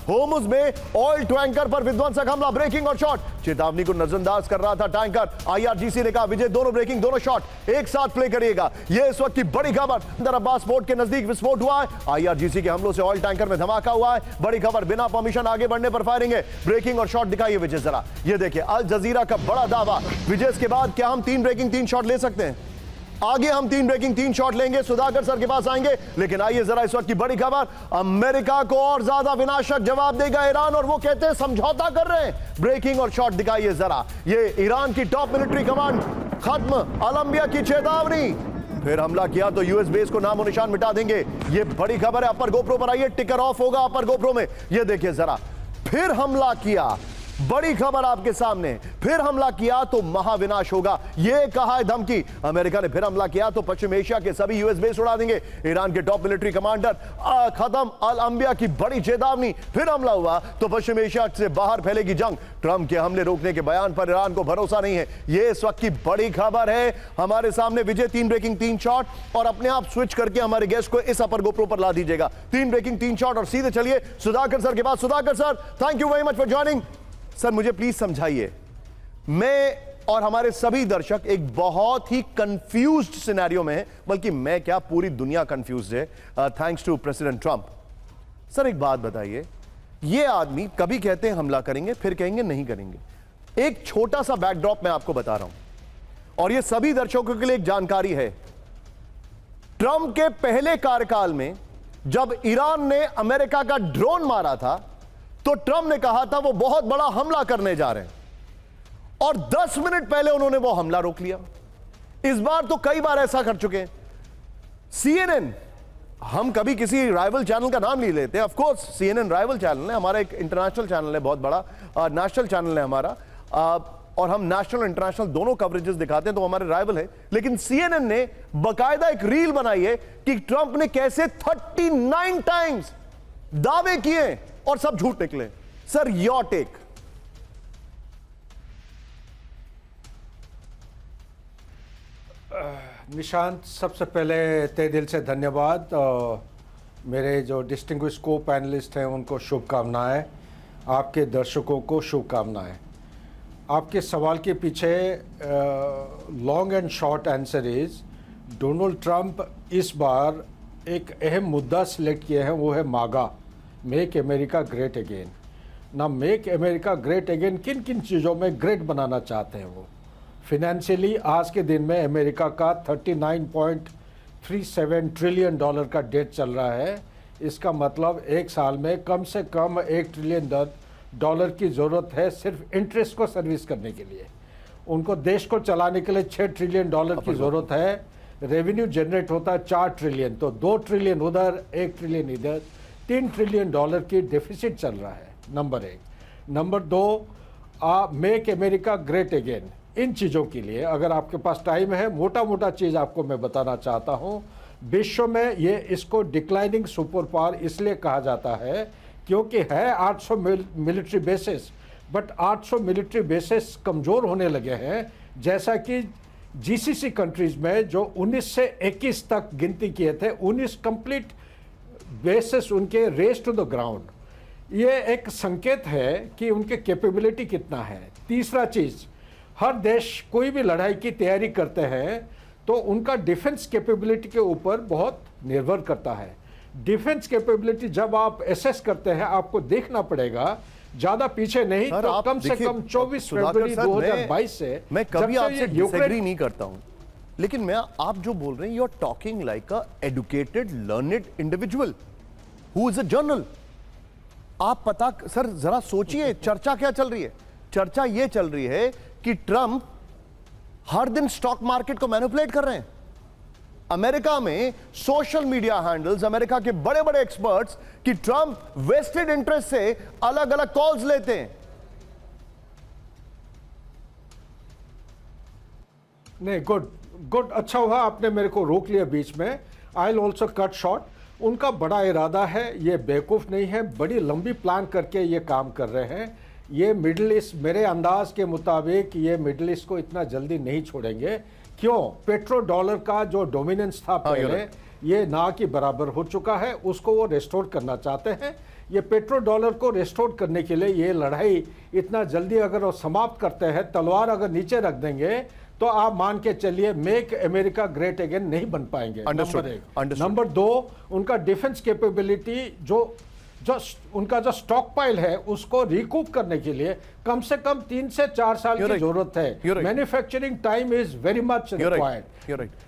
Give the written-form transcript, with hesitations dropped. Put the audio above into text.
होर्मुज में oil tanker पर विध्वंसक हमला, ब्रेकिंग और शॉट। चेतावनी को नजरअंदाज कर रहा था टैंकर। आईआरजीसी ने कहा विजय दोनों ब्रेकिंग दोनों शॉट एक साथ प्ले करिएगा। यह इस वक्त की बड़ी खबर। बंदर अब्बास पोर्ट के नजदीक विस्फोट हुआ है। आईआरजीसी के हमलों से ऑयल टैंकर में धमाका हुआ है। बड़ी खबर, बिना परमिशन आगे बढ़ने पर फायरिंग है। ब्रेकिंग और शॉट दिखाइए विजय जरा। यह देखिए अल जजीरा का बड़ा दावा। विजय के बाद क्या हम 3 ब्रेकिंग 3 शॉट ले सकते हैं? आगे हम 3 ब्रेकिंग 3 शॉट लेंगे, सुधाकर सर के पास आएंगे। लेकिन आइए जरा इस वक्त की बड़ी खबर, अमेरिका को और ज्यादा विनाशक जवाब देगा ईरान, और वो कहते हैं समझौता कर रहे हैं। ब्रेकिंग और शॉट दिखाइए जरा। ये ईरान की टॉप मिलिट्री कमांड खत्म, कोलंबिया की चेतावनी। फिर हमला किया तो यूएस बेस को नामो निशान मिटा देंगे। ये बड़ी खबर है। अपर गोप्रो पर आइए, टिकर ऑफ होगा अपर गोप्रो में। ये देखिए जरा, फिर हमला किया, बड़ी खबर आपके सामने। फिर हमला किया तो महाविनाश होगा, यह कहा है धमकी। अमेरिका ने फिर हमला किया तो पश्चिम एशिया के सभी यूएस बेस उड़ा देंगे। ईरान के टॉप मिलिट्री कमांडर खत्म, कोलंबिया की बड़ी चेतावनी। फिर हमला हुआ तो पश्चिम एशिया से बाहर फैलेगी जंग। ट्रंप के हमले रोकने के बयान पर ईरान को भरोसा नहीं है। यह इस वक्त की बड़ी खबर है हमारे सामने। विजय 3 ब्रेकिंग 3 शॉट, और अपने आप स्विच करके हमारे गेस्ट को इस अपर गोप्रो पर ला दीजिएगा। 3 ब्रेकिंग 3 शॉट, और सीधे चलिए सुधाकर सर के पास। Sudhakar sir, thank you very much for joining. Sir मुझे प्लीज समझाइए, मैं और हमारे सभी दर्शक एक बहुत ही कंफ्यूज्ड सिनेरियो में हैं, बल्कि मैं क्या पूरी दुनिया कंफ्यूज्ड है thanks to president Trump. Sir एक बात बताइए, ये आदमी कभी कहते हैं हमला करेंगे, फिर कहेंगे नहीं करेंगे। एक छोटा सा बैकड्रॉप मैं आपको बता रहा हूं, और ये सभी दर्शकों के लिए एक जानकारी है। ट्रंप के पहले कार्यकाल में जब ईरान ने अमेरिका का ड्रोन मारा था, तो ट्रंप ने कहा था वो बहुत बड़ा हमला करने जा रहे हैं, और 10 मिनट पहले उन्होंने वो हमला रोक लिया। इस बार तो कई बार ऐसा कर चुके हैं। CNN, हम कभी किसी राइवल चैनल का नाम नहीं लेते, of course CNN rival channel है हमारा, एक इंटरनेशनल चैनल है बहुत बड़ा, नेशनल चैनल है हमारा, और हम नेशनल और इंटरनेशनल दोनों कवरेजेस दिखाते हैं, तो हमारे राइवल है। लेकिन CNN ने बाकायदा एक रील बनाई है कि ट्रंप ने कैसे 39 टाइम्स दावे किए और सब झूठ निकले। Sir your take. निशांत, सबसे पहले तहे दिल से धन्यवाद। मेरे जो डिस्टिंग्विश को पैनलिस्ट हैं उनको शुभकामनाएं, आपके दर्शकों को शुभकामनाएं। आपके सवाल के पीछे long and short answer is, Donald Trump इस बार एक अहम मुद्दा सिलेक्ट किए हैं, वो है मागा, मेक अमेरिका ग्रेट अगेन। ना मेक अमेरिका ग्रेट अगेन किन किन चीज़ों में ग्रेट बनाना चाहते हैं वो। फिनेंशियली आज के दिन में अमेरिका का 39.37 ट्रिलियन डॉलर का डेट चल रहा है। इसका मतलब एक साल में कम से कम 1 ट्रिलियन डॉलर की ज़रूरत है सिर्फ इंटरेस्ट को सर्विस करने के लिए। उनको देश को चलाने के लिए 6 ट्रिलियन डॉलर की ज़रूरत है। रेवेन्यू जनरेट होता है 4 ट्रिलियन, तो 2 ट्रिलियन उधर, 1 ट्रिलियन इधर, 3 ट्रिलियन डॉलर की डेफिसिट चल रहा है, number 1। Number 2, make America great again. इन चीज़ों के लिए अगर आपके पास टाइम है, मोटा मोटा चीज़ आपको मैं बताना चाहता हूँ। विश्व में ये इसको डिक्लाइनिंग सुपर पावर इसलिए कहा जाता है क्योंकि है 800 military bases, but 800 military bases कमज़ोर होने लगे हैं। जैसा कि जीसीसी कंट्रीज़ में जो 19 से 21 तक गिनती किए थे, 19 कंप्लीट बेसिस उनके रेस टू द ग्राउंड। ये एक संकेत है कि उनके कैपेबिलिटी कितना है। तीसरा चीज़, हर देश कोई भी लड़ाई की तैयारी करते हैं तो उनका डिफेंस कैपेबिलिटी के ऊपर बहुत निर्भर करता है। डिफेंस कैपेबिलिटी जब आप एसेस करते हैं, आपको देखना पड़ेगा, ज़्यादा पीछे नहीं तो कम से कम 24 फरवरी 2022 से। मैं कभी आपसे डिसएग्री नहीं करता हूं, लेकिन मैं आप जो बोल रहे हैं, you are talking like a educated learned individual who is a journal. आप पता सर जरा सोचिए चर्चा क्या चल रही है। चर्चा यह चल रही है कि ट्रंप हर दिन स्टॉक मार्केट को मैनिपुलेट कर रहे हैं। अमेरिका में सोशल मीडिया हैंडल्स, अमेरिका के बड़े बड़े एक्सपर्ट्स कि ट्रंप वेस्टेड इंटरेस्ट से अलग अलग कॉल्स लेते हैं। नहीं, गुड, अच्छा हुआ आपने मेरे को रोक लिया बीच में। I will also cut short. उनका बड़ा इरादा है, ये बेवकूफ़ नहीं है, बड़ी लंबी प्लान करके ये काम कर रहे हैं। ये मिडिल ईस्ट, मेरे अंदाज के मुताबिक ये मिडिल ईस्ट को इतना जल्दी नहीं छोड़ेंगे। क्यों? पेट्रो डॉलर का जो डोमिनेंस था पहले, ये ना के बराबर हो चुका है, उसको वो रेस्टोर करना चाहते हैं। ये पेट्रो डॉलर को रिस्टोर करने के लिए ये लड़ाई इतना जल्दी अगर वो समाप्त करते हैं, तलवार अगर नीचे रख देंगे, तो आप मान के चलिए मेक अमेरिका ग्रेट अगेन नहीं बन पाएंगे। Understood. नंबर एक। Understood. नंबर दो, उनका डिफेंस कैपेबिलिटी जो उनका जो स्टॉक पाइल है उसको रिकूप करने के लिए कम से कम 3 से 4 साल You're की right. जरूरत You're है। right. Manufacturing time is very much You're required. right. You're right.